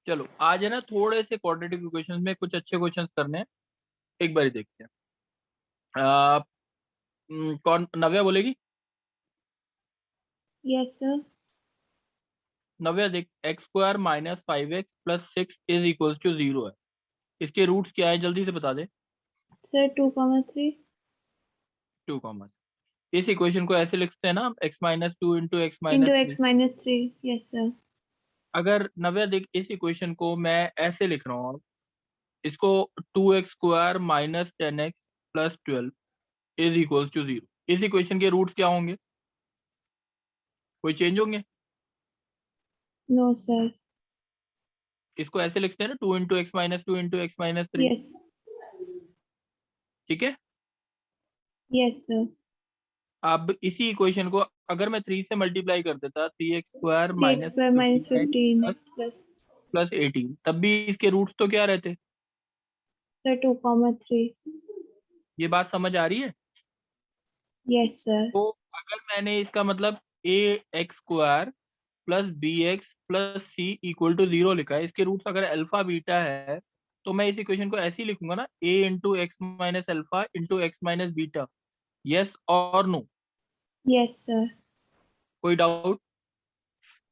चलो आज है ना, थोड़े से क्वाड्रेटिक इक्वेशंस में कुछ अच्छे क्वेश्चंस करने हैं। एक बार देखते हैं। आ, कौन नव्या बोलेगी? Yes sir. नव्या देख, X square minus 5x+6 is equal to 0 है। इसके रूट्स क्या है, जल्दी से बता दे। Sir 2,3 two common. इस इक्वेशन को ऐसे लिखते हैं ना, x-2 into X into minus three. X minus three. Yes sir. अगर नव्या देख, इस इक्वेशन को मैं ऐसे लिख रहा हूँ, इसको 2x² minus 10x+12 is equal to 0। इस इक्वेशन के रूट्स क्या होंगे? कोई चेंज होंगे? No sir. इसको ऐसे लिखते हैं ना, 2 into x minus three. Yes. ठीक है। Yes sir. अब इसी इक्वेशन को अगर मैं 3 से मल्टीप्लाई कर देता, 3x² three X minus square minus 15x 15 plus x plus plus 18, तब भी इसके रूट्स तो क्या रहते? सर 2,3। ये बात समझ आ रही है? Yes sir. तो अगर मैंने इसका मतलब ax² plus bx plus c equal to 0 लिखा है, इसके रूट्स अगर अल्फा बीटा है, तो मैं इस इक्वेशन को ऐसे ही लिखूंगा ना, a into x minus alpha into x minus beta. Yes और नो? Yes sir. कोई डाउट?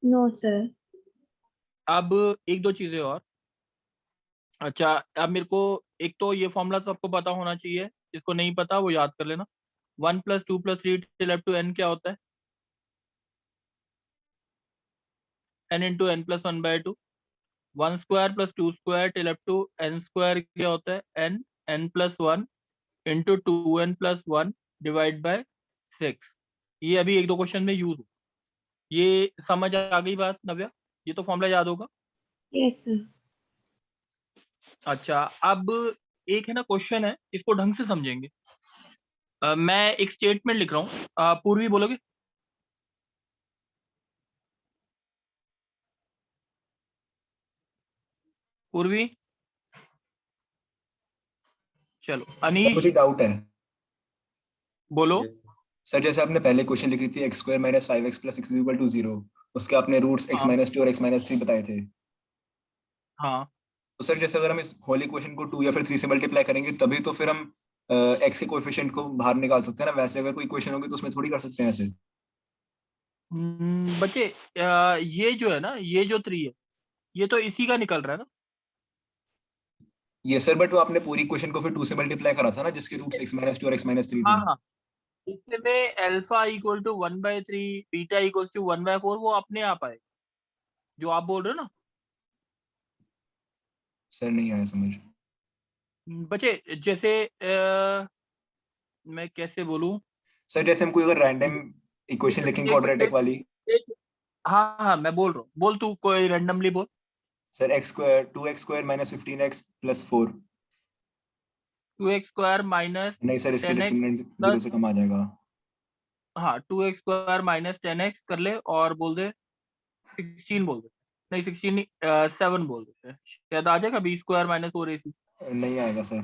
No sir. अब एक दो चीजें और। अच्छा, अब मेरे को एक तो ये फॉर्मूला सबको पता होना चाहिए, जिसको नहीं पता वो याद कर लेना। 1+2+3 टिल अप टू n क्या होता है? n into n+1/2। 1² + 2² till up to n² क्या होता है? n+1 into 2n+1 divide by 6। ये अभी एक दो क्वेश्चन में यूज हो। ये समझ आ गई बात नव्या? ये तो फॉर्मूला याद होगा। Yes sir. अच्छा, अब एक है ना क्वेश्चन है, इसको ढंग से समझेंगे। मैं एक स्टेटमेंट लिख रहा हूँ, पूर्वी बोलोगे? पूर्वी। चलो सर अनीश मुझे डाउट है। बोलो। यस सर जैसे आपने पहले क्वेश्चन लिखी थी x² - 5x + 6 = 0, उसके आपने रूट्स x हाँ - 2 और x - 3 बताए थे। हाँ। तो सर जैसे अगर हम इस होल इक्वेशन को 2 या फिर 3 से मल्टीप्लाई करेंगे तभी तो फिर हम x के कोएफिशिएंट को बाहर निकाल सकते हैं ना। वैसे अगर कोई इक्वेशन होगी तो उसमें थोड़ी कर सकते हैं ऐसे। बच्चे, ये जो है ना, ये जो 3 है, ये तो इसी का निकल रहा है ना। ये सर बट वो आपने पूरी इक्वेशन को फिर 2 से मल्टीप्लाई करा था ना, जिसके रूट्स x - 2 और x - 3 हाँ थे। हाँ। इसमें alpha equal to 1/3, beta equal to 1/4, वो अपने आप आए जो आप बोल रहे हो ना। सर नहीं आया समझ। बच्चे जैसे मैं कैसे बोलूं? सर जैसे हम कोई अगर रैंडम इक्वेशन लिखेंगे एक मिनट, क्वाड्रेटिक वाली। हाँ हाँ, मैं बोल रहा हूँ, बोल तू कोई रैंडमली बोल। Sir x² 2x² - 15x + 4। 2x² minus नहीं सर, इसके 10x डिस्क्रिमिनेंट 0 प्लस, से कम आ जाएगा। हाँ 2x² माइनस 10x कर ले और बोल दे 16 बोल दे। नहीं 16 नहीं, 7 बोल देते हैं, शायद आ जाएगा। b² minus 4ac। नहीं आएगा सर।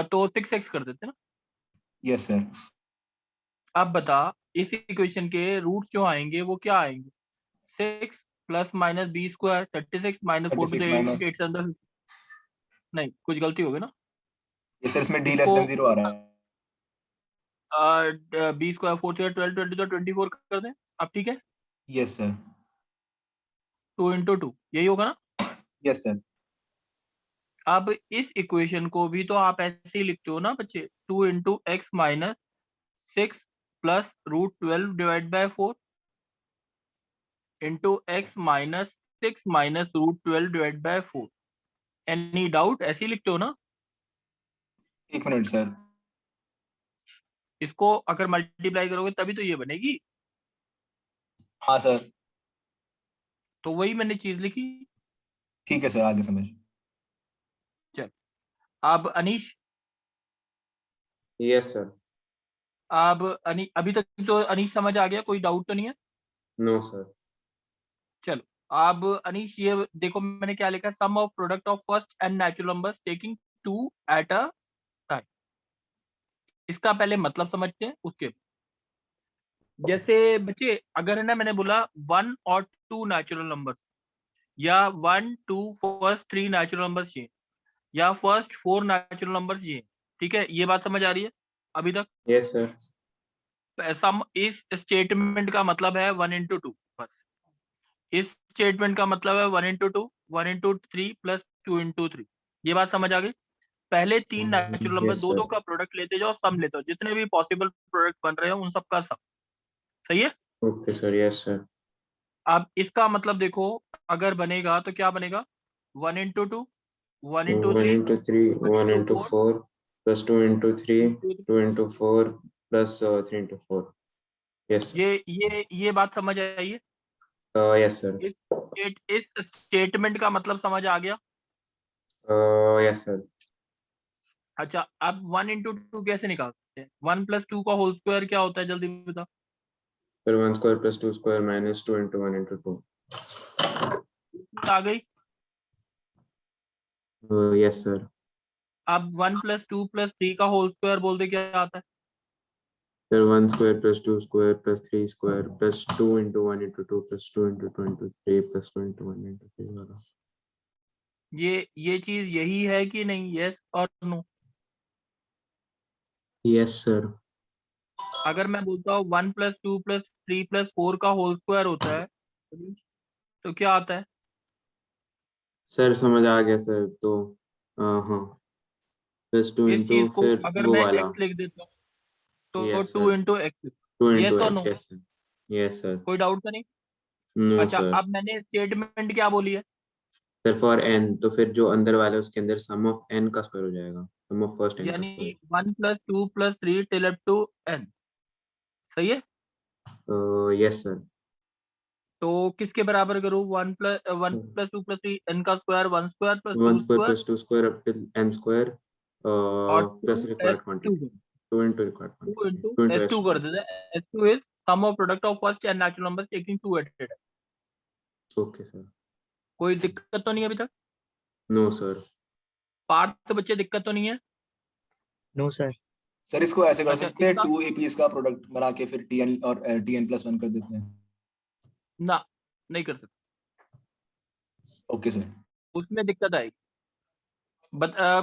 तो 6x कर देते हैं ना। Yes sir. अब बता, इस इक्वेशन के रूट जो आएंगे वो क्या आएंगे? 6 plus minus b² 36 minus 4 to the 36 minus. 8 अंदर। नहीं, कुछ गलती हो गई ना। ये सर इसमें d <= इसको 0 आ रहा है। b² 4 12 20 तो 24 कर दें। अब ठीक है। Yes sir. 2 × 2 यही होगा ना। Yes sir. अब इस इक्वेशन को भी तो आप ऐसे ही लिखते हो ना बच्चे, 2 × x - 6 plus √12 / 4 into x - 6 minus √12 / 4। Any doubt? ऐसे ही लिखते हो ना। एक मिनट सर। इसको अगर मल्टीप्लाई करोगे तभी तो ये बनेगी। हाँ सर। तो वही मैंने चीज लिखी। ठीक है सर, आगे समझ। चल, अब अनीश। Yes sir. अब अभी तक तो अनीश समझ आ गया, कोई डाउट तो नहीं है? No sir. चलो, अब अनीश ये देखो मैंने क्या लिखा, sum of product of first and natural numbers taking 2 at a time. इसका पहले मतलब समझते हैं उसके। जैसे बच्चे, अगर है ना, मैंने बोला 1 और 2 नेचुरल नंबर्स, या 1 2 फर्स्ट 3 नेचुरल नंबर्स चाहिए या फर्स्ट 4 नेचुरल नंबर्स चाहिए, ठीक है, ये बात समझ आ रही है अभी तक? Yes sir. सम इस स्टेटमेंट का मतलब है 1 into 2 बस। इस स्टेटमेंट का मतलब है 1 into 2 1 into 3 प्लस 2 into 3। ये बात समझ आ गई? पहले 3 नेचुरल नंबर यस दो सर। दो का प्रोडक्ट लेते जाओ, सम लेते हो, जितने भी पॉसिबल प्रोडक्ट बन रहे हो उन सब का सम। सही है? Okay sir. Yes sir. अब इसका मतलब देखो, अगर बनेगा तो क्या बनेगा? 1 into 2 1 into 1 3 into 3 1 1 into into 4 4 plus 2 into 3 into 2 into 4 plus 3 into 4। Yes ये बात समझ आई है? Yes sir. इस स्टेटमेंट का मतलब समझ आ गया? Yes sir. अच्छा, अब 1 into 2 कैसे निकाल सकते हैं? 1 plus 2 का होल स्क्वायर क्या होता है, जल्दी बता। Sir 1 square plus 2 square minus 2 into 1 into 2। आ गई? Yes sir. अब 1 plus 2 plus 3 का होल स्क्वायर बोल दे, क्या आता है? Sir 1 square plus 2 square plus 3 square plus 2 into 1 into 2 plus 2 into 2 into 3 plus 2 into 1 into 3 वाला। ये चीज यही है कि नहीं? यस और नो? Yes sir. अगर मैं बोलता हूँ 1 plus 2 plus 3 plus 4 का होल स्क्वायर होता है तो क्या आता है? सर समझ आ गया सर। तो हाँ, प्लस 2 इस into चीज को फिर अगर वो मैं वाला। एक्स लिख देता हूँ तो yes 2 sir. into x। 2 into yes और x। No? Yes sir. Yes sir. कोई डाउट तो नहीं? नो अच्छा, सर। अब मैंने स्टेटमेंट क्या बोली है? सर फॉर n, तो फिर जो अंदर वाला है उसके अंदर सम ऑफ n का स्क्वायर हो जाएगा, सम ऑफ फर्स्ट n का यानी square. 1 plus 2 plus 3 till up to n। सही है? Yes sir. तो किसके बराबर करूँ? 1 plus 2 plus 3 n का square 1 square plus 1 2 square square plus 2 square up till n square और plus 2 required s2 quantity। 2 into required 2 quantity। into 2 into s2 कर s2। देते हैं। s2 is sum of product of first and natural numbers taking 2 at a time। Okay sir. कोई दिक्कत तो नहीं है अभी तक? No sir. पार्थ बच्चे, दिक्कत तो नहीं है? No sir. सर इसको ऐसे कर अच्छा, सकते हैं, इसका 2 एपीस का प्रोडक्ट बना के फिर tn और tn+1 कर देते हैं। ना, नहीं कर सकते, ओके सर। उसमें दिक्कत आएगी।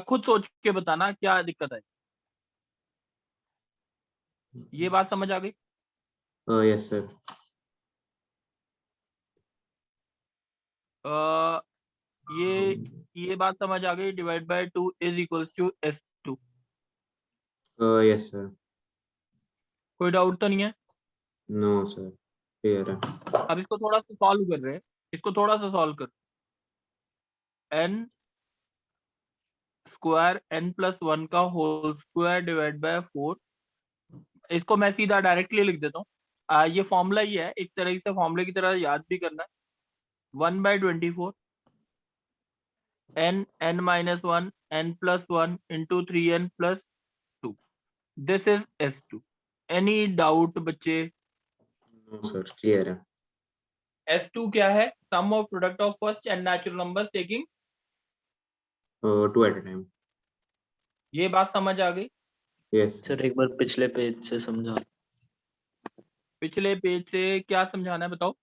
खुद सोच के बताना क्या दिक्कत है। ये बात समझ आ गई? Yes sir. अ, ये बात समझ आ गई। Divide by 2 is equals to s2। Yes sir. कोई डाउट तो नहीं है? नो सर, क्लियर है। अब इसको थोड़ा सा सॉल्व कर रहे हैं, इसको थोड़ा सा सॉल्व कर। n स्क्वायर n+1 का होल स्क्वायर डिवाइड बाय 4। इसको मैं सीधा डायरेक्टली लिख देता हूँ। ये फॉर्मूला ही है, एक तरह से फॉर्मूले की तरह याद भी करना है। 1/24 n(n-1) n+1 into 3n+2। This is s2। Any doubt बच्चे? नो सर, क्लियर है। s2 क्या है? Sum of product of first and natural numbers taking 2 at a time। ये बात समझ आ गई? यस सर एक बार पिछले पेज से समझा। पिछले पेज से क्या समझाना है बताओ?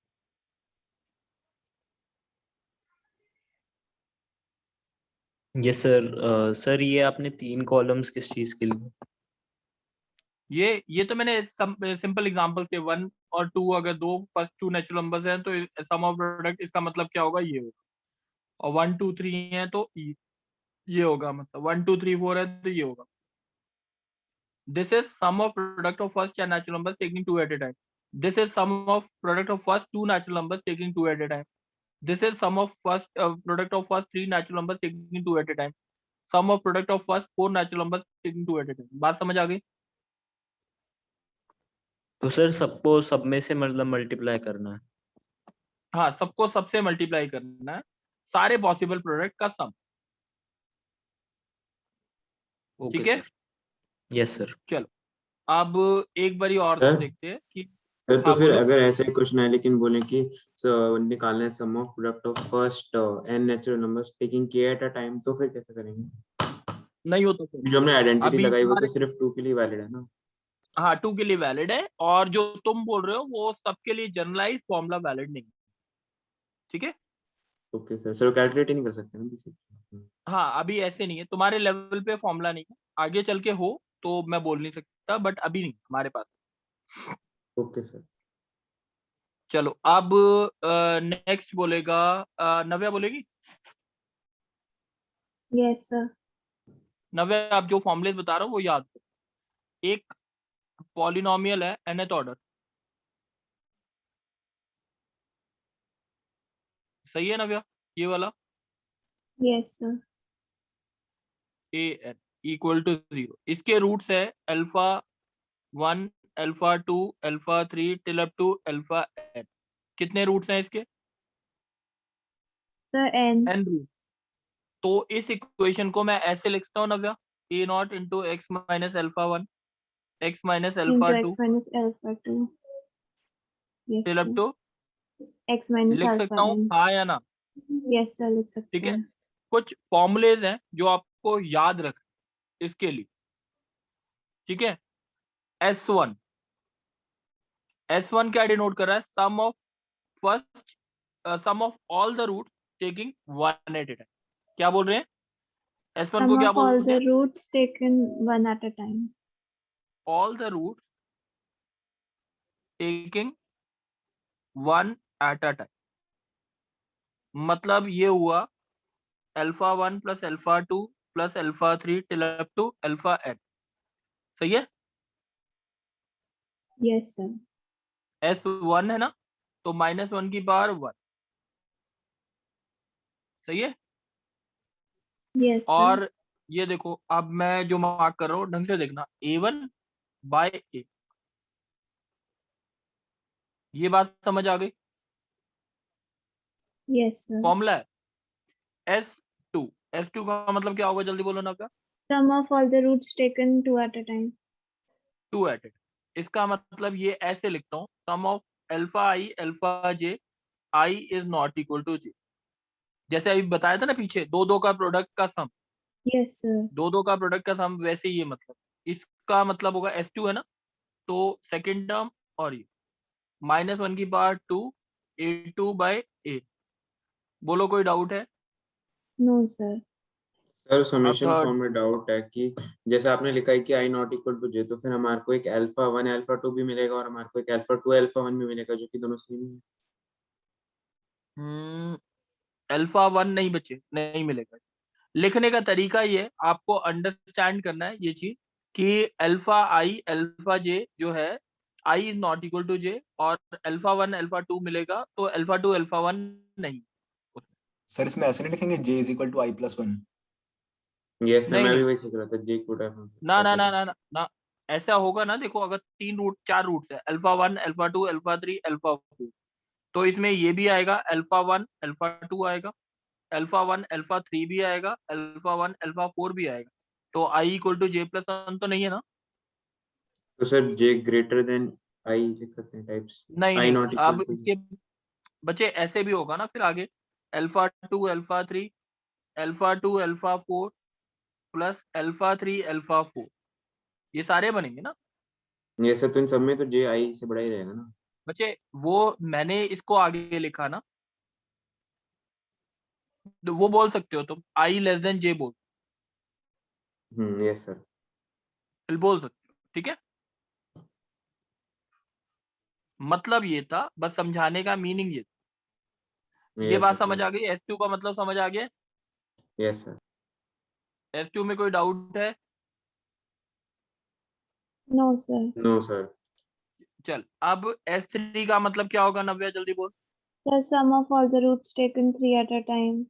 Yes sir. सर ये आपने 3 कॉलम्स किस चीज के लिए? ये तो मैंने सिंपल एग्जांपल के 1 और 2, अगर दो फर्स्ट 2 नेचुरल नंबर्स हैं तो सम ऑफ प्रोडक्ट इसका मतलब क्या होगा, ये होगा। और 1 2 3 है तो ये होगा, मतलब 1 2 3 4 है तो ये होगा। This is sum of product of first and natural numbers taking 2 at a time. This is sum of product of first 2 natural numbers taking 2 at a time. This is sum of first product of first 3 natural numbers taking 2 at a time. Sum of product of first 4 natural numbers taking 2 at a time. बात समझ आ गई? तो sir सबको सब में से मतलब मल्टीप्लाई करना है। हाँ, सबको सबसे मल्टीप्लाई करना है, सारे पॉसिबल प्रोडक्ट का सम। ओके ठीक है, सर। Yes sir. चलो अब एक बारी और सर देखते हैं कि सर, तो हाँ फिर बोलो। अगर ऐसे क्वेश्चन है लेकिन बोले कि निकालना है sum of product of first n natural numbers taking k at a time, तो फिर कैसे करेंगे? नहीं हो तो फिर जो हमने आइडेंटिटी अभी लगाई वो तो तुम्हारे, सिर्फ 2 के लिए वैलिड है ना? हाँ 2 के लिए वैलिड है, और जो तुम बोल रहे हो वो सबके लिए जनरलाइज फॉर्मूला वैलिड नहीं है। ठीक है, ओके सर, सर कैलकुलेट ही नहीं कर सकते ना किसी। हाँ अभी ऐसे नहीं है, तुम्हारे लेवल पे फॉर्मूला नहीं है, आगे चल के हो तो मैं बोल नहीं सकता, बट अभी नहीं हमारे पास। Okay sir. चलो अब नेक्स्ट बोलेगा नव्या बोलेगी। Yes, sir. नव्या आप जो फॉर्मूलेस बता रहा हूँ वो याद करो। एक पॉलिनोमियल है nth ऑर्डर, सही है नव्या, ये वाला Yes, sir. A n equal to 0, इसके रूट्स है alpha 1 alpha 2 alpha 3 till up to alpha n. कितने रूट्स हैं इसके? Sir, N n root. तो इस इक्वेशन को मैं ऐसे लिखता हूँ Navya, a not into x minus alpha 1 x minus alpha into 2 x minus alpha 2. Yes, till up sir. To, X minus लिख alpha सकता हूँ n. हाँ या ना? Yes, sir. लिख सकते ठीक है, हैं. कुछ फॉर्मूलेज हैं जो आपको याद रख इसके लिए। ठीक है, S1, S1 क्या डिनोट कर रहा है? Sum of first sum of all the root taking one at a time. क्या बोल रहे हैं? S1 Sum को क्या of all बोलते the हैं? roots taken one at a time. All the root taking one at a time. मतलब ये हुआ alpha 1 plus alpha 2 plus alpha 3 till up to alpha n. सही है? Yes, sir. S1 है ना, तो -1 की पावर 1। सही है? Yes, sir. और ये देखो, अब मैं जो मार्क कर रहा हूँ ढंग से देखना, A1 बाय ए, ये बात समझ आ गई? Yes, sir. फॉर्मूला है S2। S2 का मतलब क्या होगा, जल्दी बोलो ना क्या? Sum of all the roots taken two at a time. 2 at it. इसका मतलब ये ऐसे लिखता हूँ, sum of alpha i alpha j i is not equal to j. जैसे अभी बताया था ना पीछे, दो दो का प्रोडक्ट का सम, Yes, sir. दो दो का प्रोडक्ट का सम, वैसे ये मतलब इसका मतलब होगा S2 है ना, तो सेकेंड टर्म और ये -1 की पावर 2 A2 बाय ए। बोलो कोई डाउट है? No, sir. सर अब समेशन थर्ड, फॉर्म में डाउट है कि जैसे आपने लिखा है कि आई नॉट इक्वल टू जे, तो फिर हमारे को एक अल्फा 1 अल्फा 2 भी मिलेगा और हमारे को एक अल्फा 2 अल्फा 1 भी मिलेगा, जो कि दोनों सेम है। अल्फा 1 नहीं बचे, नहीं मिलेगा। लिखने का तरीका ये, आपको अंडरस्टैंड करना है ये चीज कि अल्फा आई अल्फा जे जो है, आई इज नॉट इक्वल टू जे, और अल्फा 1 अल्फा 2 मिलेगा तो अल्फा 2 अल्फा 1 नहीं। सर इसमें ऐसे नहीं लिखेंगे j is equal to I plus 1? Yes sir, नहीं मैं भी नहीं, वही सोच रहा था, जे कोड ना ना ना ना ना ना, ऐसा होगा ना। देखो अगर 4 रूट्स है, अल्फा 1 अल्फा 2 अल्फा 3 अल्फा 4, तो इसमें ये भी आएगा, अल्फा 1 अल्फा 2 आएगा, अल्फा 1 अल्फा 3 भी आएगा, अल्फा 1 अल्फा 4 भी आएगा। तो I equal to J plus 1 तो नहीं है ना? तो sir J greater than I लिख सकते हैं टाइप्स, नहीं आई नहीं, नॉट इक्वल अब टू। इसके बच्चे ऐसे भी होगा ना फिर आगे, alpha 2 alpha 3 alpha 2 alpha 4 plus alpha 3 alpha 4, ये सारे बनेंगे ना ये सर, तो इन सब में तो जे आई से बड़ा ही रहेगा ना। बच्चे। वो मैंने इसको आगे लिखा ना, तो वो बोल सकते हो तुम, आई लेस देन जे यस सर। बोल सकते हो। ठीक है, मतलब ये था, बस समझाने का मीनिंग ये था। ये यस बात समझ सर। आ गई? S2 का मतलब समझ आ गया? Yes sir. S2 में कोई डाउट है? No, sir. No sir. चल, अब S3 का मतलब क्या होगा नव्या, जल्दी बोल। The sum of all the roots taken three at a time.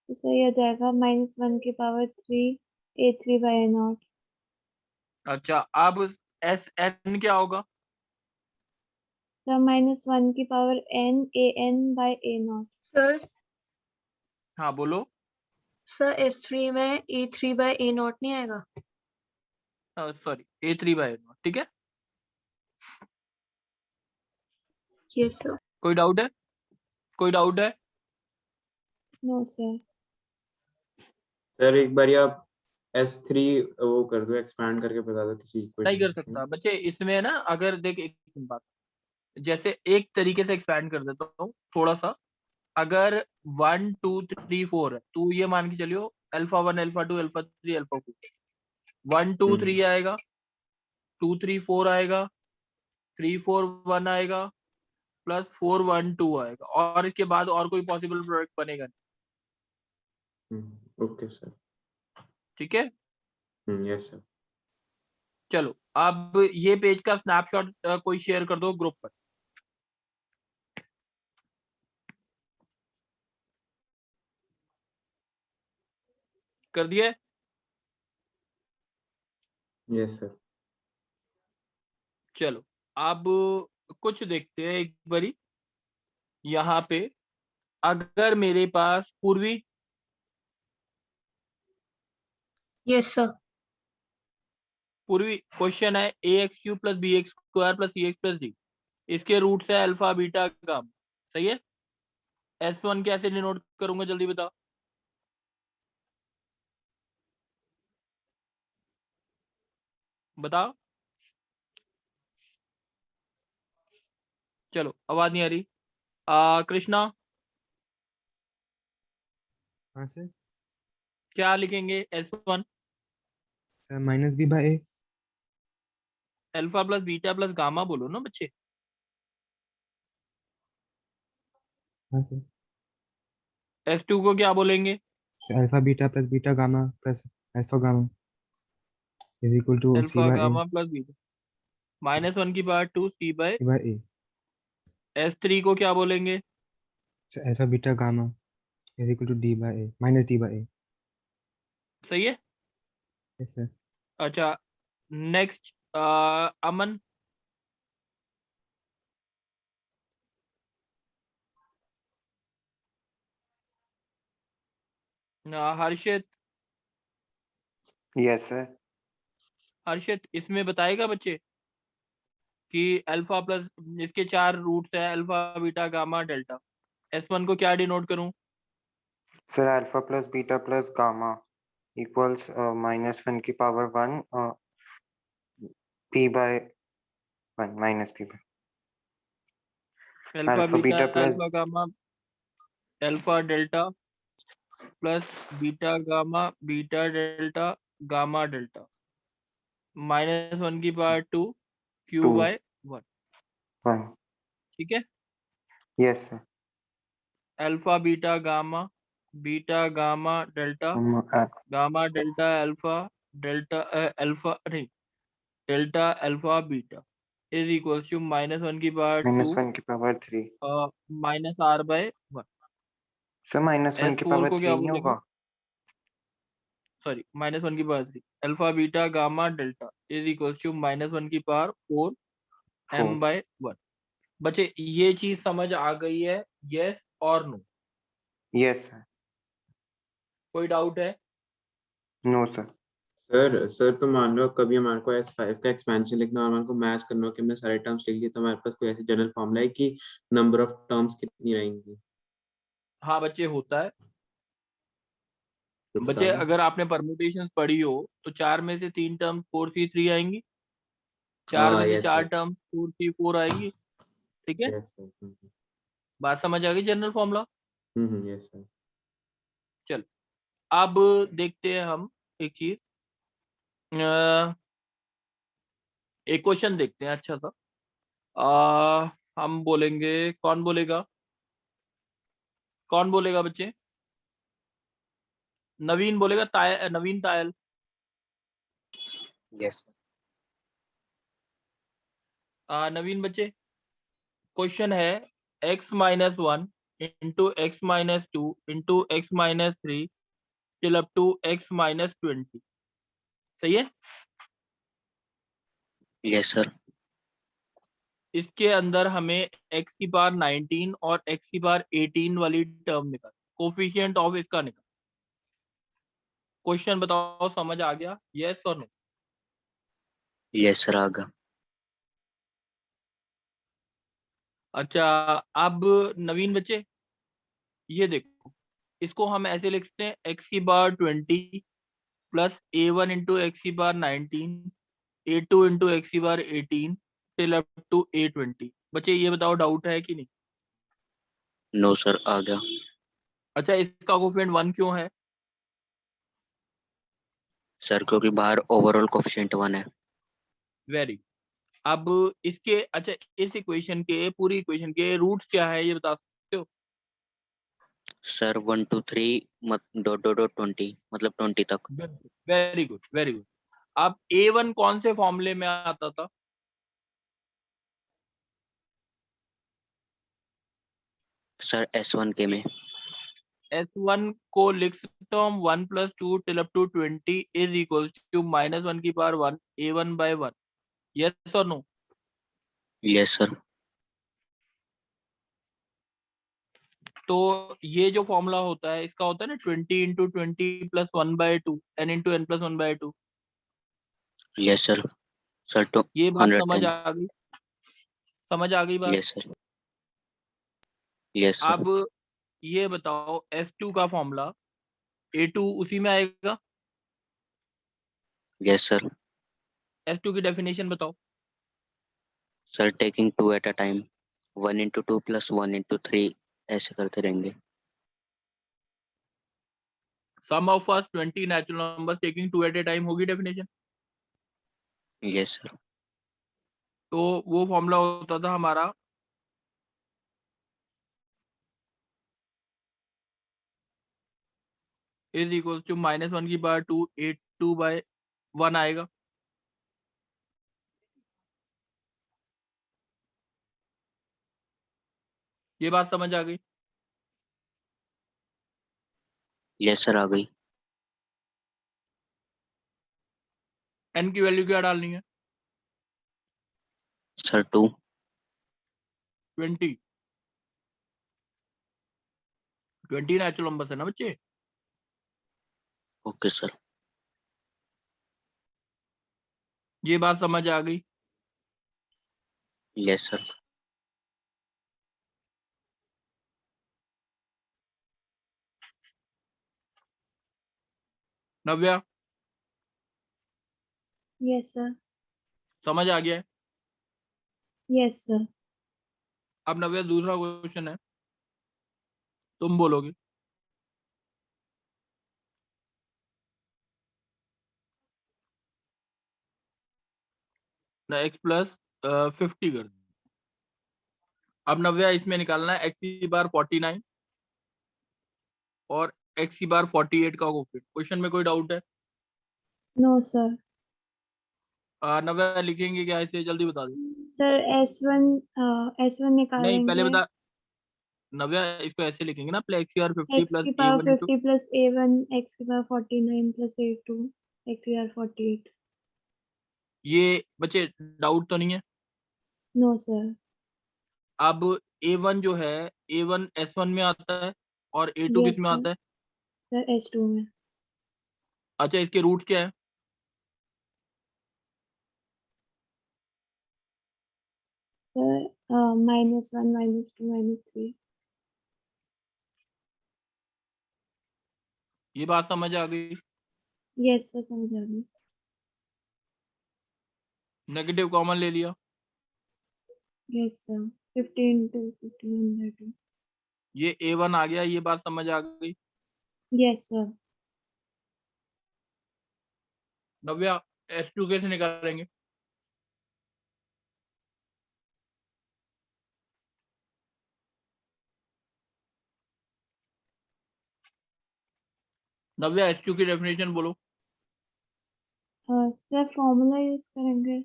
तो ये हो जाएगा -1 की पावर 3 A3 by A0. अच्छा, अब SN क्या होगा? तो -1 की power n AN by A0. Sir हाँ बोलो। सर S3 में A3 by A0 नहीं आएगा? सॉरी, A3 बाय A0, ठीक है। Yes sir. कोई डाउट है? कोई डाउट है? No, sir. सर एक बार आप S3 वो कर दो, एक्सपैंड करके बता दो किसी नहीं कर इक्वेशन। सकता बच्चे इसमें ना, अगर देख एक बात, जैसे एक तरीके से एक्सपैंड कर देता हूँ थोड़ा सा, अगर 1 2 3 4 है तो ये मान के चलियो अल्फा 1 अल्फा 2 अल्फा 3 अल्फा 4, 1 2 3 आएगा, 2 3 4 आएगा, 3 4 1 आएगा, प्लस 4 1 2 आएगा, और इसके बाद और कोई पॉसिबल प्रोडक्ट बनेगा नहीं। Okay sir. ठीक है, यस सर। चलो अब ये पेज का स्नैपशॉट कोई शेयर कर दो ग्रुप पर। कर दिए? Yes sir. चलो अब कुछ देखते हैं एक बारी। यहाँ पे अगर मेरे पास पूर्वी, यस सर। पूर्वी क्वेश्चन है a x cube plus b x square plus c x plus d, इसके रूट्स है अल्फा बीटा गामा, सही है। S1 कैसे डिनोट करूंगा जल्दी बताओ। बताओ, चलो आवाज नहीं आ रही। कृष्णा हाँ सर। क्या लिखेंगे S1? Sir minus b by a. Alpha plus beta plus gamma बोलो ना बच्चे। हाँ सर। S2 को क्या बोलेंगे? Alpha beta plus beta gamma plus alpha gamma is equal to c alpha by gamma plus beta -1 की पावर 2 C बाय ए। S3 को क्या बोलेंगे? Alpha beta gamma is equal to d by a minus d by a. सही है। Yes sir. अच्छा next Aman, Harshit, yes sir. Harshit इसमें बताएगा बच्चे कि अल्फा प्लस, इसके 4 रूट्स है alpha beta gamma delta, S1 को क्या डिनोट करूं? Sir alpha plus beta plus gamma equals -1 की power 1 p by 1 minus p by alpha alpha beta beta plus alpha gamma alpha delta plus beta gamma beta delta gamma delta -1 की power 2 Q 2 bye 1। 1। ठीक है, yes sir. Alpha beta gamma delta gamma delta alpha delta alpha नहीं delta alpha beta is equals to -1 की power 2 -1 की power 3। -R bye 1। Sir -1 की S4 power को 3 क्या नहीं बोलेंगे? होगा? सॉरी -1 की power 3 alpha beta gamma delta is equals to -1 की पावर 4 M 4। बाय 1। बच्चे ये चीज समझ आ गई है, यस और नो? Yes sir. कोई डाउट है? No sir. सर तो मान लो कभी हमारे को S5 का एक्सपेंशन लिखना और हमारे को मैच करना हो कि हमने सारे टर्म्स लिख लिए, तो हमारे पास कोई ऐसी जनरल फॉर्मूला है कि नंबर ऑफ टर्म्स कितनी रहेंगी? हाँ बच्चे होता है। तो बच्चे बता दो। अगर आपने परम्यूटेशन पढ़ी हो तो 4 में से 3 टर्म 4C3 आएंगी, 4 में से यस 4 सर। टर्म 4C4 आएंगी। ठीक है, यस सर। बात समझ आ गई जनरल फॉर्मूला। Yes sir. चल अब देखते हैं हम एक चीज, एक क्वेश्चन देखते हैं अच्छा सा। हम बोलेंगे, कौन बोलेगा? कौन बोलेगा बच्चे? नवीन बोलेगा, नवीन तायल। यस। नवीन बच्चे, क्वेश्चन है x-1 into x-2 into x-3 till up to x-20, सही है। Yes sir. इसके अंदर हमें x की पावर 19 और x की पावर 18 वाली टर्म निकाल, कोफिशिएंट ऑफ इसका निकाल। क्वेश्चन बताओ समझ आ गया, यस और नो? यस सर आ गया। अच्छा अब नवीन बच्चे ये देखो, इसको हम ऐसे लिख सकते हैं x की power 20 plus a1 into x की पावर 19 a2 इंटू एक्स की power 18 till up to a20। बच्चे ये बताओ डाउट है कि नहीं? नो सर, आ गया। अच्छा, इसका कोफिशिएंट 1 क्यों है? सर क्योंकि बाहर ओवरऑल कोफिशिएंट 1 है। वेरी। अब इसके अच्छा, इस इक्वेशन के पूरी इक्वेशन के रूट्स क्या है ये बता सकते हो? सर 1 2 3 डॉट डॉट डॉट 20 मतलब 20 तक। Very good, very good. अब A1 कौन से फॉर्मूले में आता था? सर S1 के में। S1 को लिख सकता हूँ 1 + 2 till up to 20 is equals to -1 की पावर 1 A1/1। यस और नो? Yes sir. तो ये जो फॉर्मूला होता है इसका होता है ना 20 × 20 + 1/2 n × n + 1/2। Yes sir. Sir तो ये बात समझ 110। आ गई? समझ आ गई बात? Yes sir. Yes sir. अब ये बताओ S2 का फॉर्मूला A2 उसी में आएगा? Yes sir. S2 की डेफिनेशन बताओ। Sir taking 2 at a time, 1 × 2 + 1 × 3 ऐसे करते रहेंगे। Sum of first 20 natural numbers taking 2 at a time होगी डेफिनेशन। Yes sir. तो वो फॉर्मूला होता था हमारा इज इक्वल टू -1 की पावर 2 A2/1 आएगा। ये बात समझ आ गई? यस सर, आ गई। n की वैल्यू क्या डालनी है? सर 2। 20 नेचुरल नंबर्स है ना बच्चे? Okay sir. ये बात समझ आ गई? Yes sir. Navya, Yes, sir. समझ आ गया है? Yes, sir. अब नव्या दूसरा क्वेश्चन है, तुम बोलोगे। ना x + 50 कर दो। अब नव्या इसमें निकालना है x⁴ 49 और x⁴ 48 का कोफिशिएंट। क्वेश्चन में कोई डाउट है? No, sir. नव्या लिखेंगे क्या इसे, जल्दी बता दो। Sir, S1 नहीं, पहले निकालेंगे। बता। नव्या इसको ऐसे लिखेंगे ना, x⁴ 50 x की + power A1 × 50 plus A1, x की पावर 49 plus A2, x की पावर 48. ये बच्चे डाउट तो नहीं है? No, sir. अब A1 जो है A1 S1 में आता है और A2 किस Yes, में sir. आता है? Sir, S2 में। अच्छा, इसके रूट क्या है? Sir, -1, -2, -3. ये बात समझ आ गई? Yes, sir, समझ आ गई। नेगेटिव कॉमन ले लिया। Yes, sir. 15 to 15 ये A1 आ गया, ये बात समझ आ गई? Yes, sir. नव्या S2 कैसे निकालेंगे? नव्या S2 की डेफिनेशन बोलो। सर फॉर्मूला यूज करेंगे।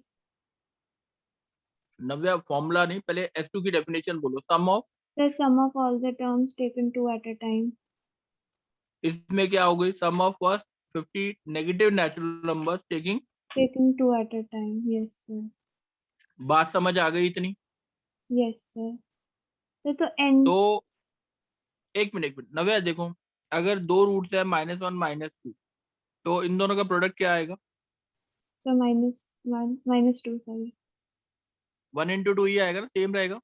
नव्या फॉर्मूला नहीं, पहले S2 की डेफिनेशन बोलो। सम of, The sum of all the terms taken 2 at a time. इसमें क्या हो गई? Sum of first 50 negative natural numbers taking. Taking 2 at a time. Yes, sir. बात समझ आ गई इतनी? Yes, sir. तो n तो एक मिनट नव्या देखो, अगर दो रूट्स है -1 -2, तो इन दोनों का प्रोडक्ट क्या आएगा? तो -1 -2 sorry. 1 × 2 ही आएगा ना, सेम रहेगा।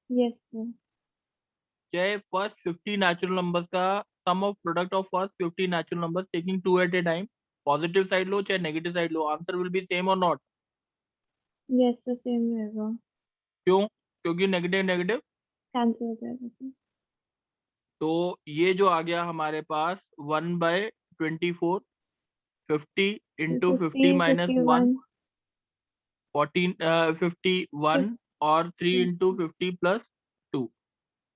Yes, sir. चाहे फर्स्ट 50 नेचुरल नंबर्स का sum of product of first 50 natural numbers taking 2 at a time, positive side लो चाहे नेगेटिव साइड लो, आंसर विल बी सेम और नॉट। Yes, sir, same रहेगा। क्यों? क्योंकि नेगेटिव नेगेटिव कैंसिल हो जाएगा सर। तो ये जो आ गया हमारे पास 1/24, 50 इंटू 50 माइनस 1, 51 और 3 into 50 plus 2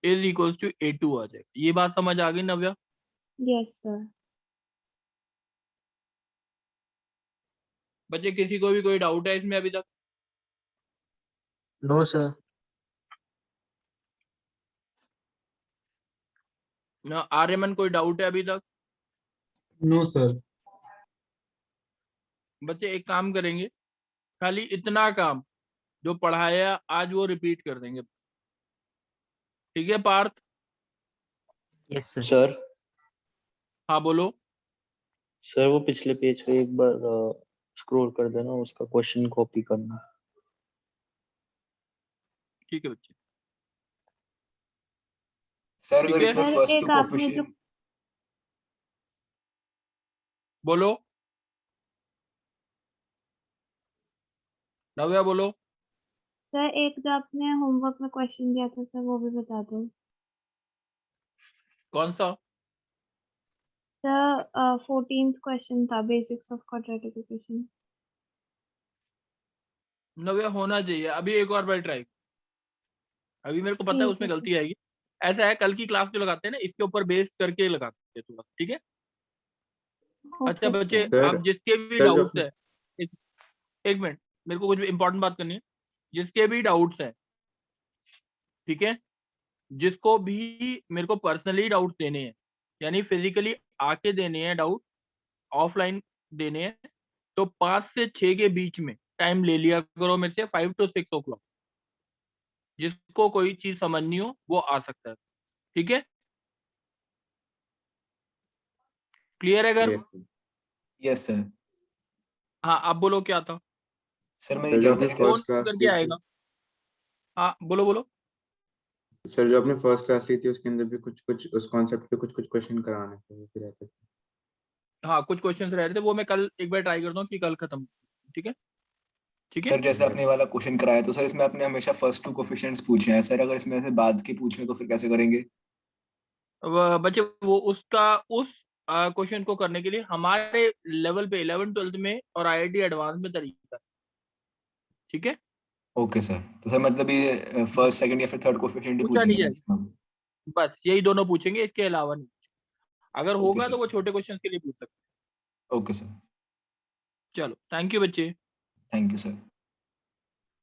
is equal to A2 आ जाएगा। ये बात समझ आ गई नव्या? Yes sir. बच्चे किसी को भी कोई डाउट है इसमें अभी तक? No sir. ना आर्यमन कोई डाउट है अभी तक? No sir. बच्चे एक काम करेंगे, खाली इतना काम जो पढ़ाया आज वो रिपीट कर देंगे, ठीक है पार्थ? Yes sir. हाँ बोलो। सर वो पिछले पेज पे एक बार स्क्रॉल कर देना, उसका क्वेश्चन कॉपी करना। ठीक है बच्चे। सर ठीक अगर है? इसमें सर फर्स्ट एक टू आपने जो कोफिशिएंट बोलो नव्या, बोलो। सर एक जो आपने होमवर्क में क्वेश्चन दिया था सर वो भी बता दो। कौन सा? सर 14th क्वेश्चन था, बेसिक्स ऑफ क्वाड्रेटिक इक्वेशन। नव्या होना चाहिए, अभी एक और बार ट्राई। अभी मेरे को पता है ठीक उसमें है सर। गलती आएगी। ऐसा है, कल की क्लास जो लगाते हैं ना इसके ऊपर बेस करके लगाते हैं थोड़ा, ठीक है? अच्छा ओके बच्चे, सर। आप जिसके भी सर जो डाउट्स है, एक एक मिनट, मेरे को कुछ इंपॉर्टेंट बात करनी है। जिसके भी डाउट्स है, ठीक है, जिसको भी मेरे को पर्सनली डाउट देने हैं, यानी फिजिकली आके देने हैं डाउट, ऑफलाइन देने हैं, तो 5 से 6 के बीच में टाइम ले लिया करो मेरे से, 5 to 6 o'clock। जिसको कोई चीज समझनी हो वो आ सकता है, ठीक है? क्लियर है घर? Yes sir. Yes sir. हाँ आप बोलो क्या था? सर मैं ये सर कह जो रहा था आपने कि फोन फर्स्ट क्लास करके ली थी, आएगा। हाँ बोलो बोलो। सर जो आपने फर्स्ट क्लास ली थी उसके अंदर भी कुछ कुछ उस कॉन्सेप्ट पे कुछ कुछ क्वेश्चन कराने थे, वो भी रहते थे। हाँ कुछ क्वेश्चंस रह रहे थे, वो मैं कल एक बार ट्राई करता हूँ कि कल खत्म, ठीक है? ठीक है? सर जैसे आपने ये वाला क्वेश्चन कराया तो सर इसमें आपने हमेशा फर्स्ट टू कोफिशिएंट्स पूछे हैं सर, अगर इसमें से बाद के पूछे तो फिर कैसे करेंगे? बच्चे वो उसका उस क्वेश्चन को करने के लिए हमारे लेवल पे 11th 12th में और IIT एडवांस में तरीका है, ठीक है? ओके सर, तो सर मतलब ये फर्स्ट सेकंड या फिर थर्ड कोफिशिएंट ही पूछा नहीं पूछेंगे जाएगा, मैक्सिमम? बस यही दोनों पूछेंगे, इसके अलावा नहीं। अगर ओके होगा तो सर। वो छोटे क्वेश्चन के लिए पूछ सकते ओके सर। हैं। चलो थैंक यू बच्चे। Thank you sir.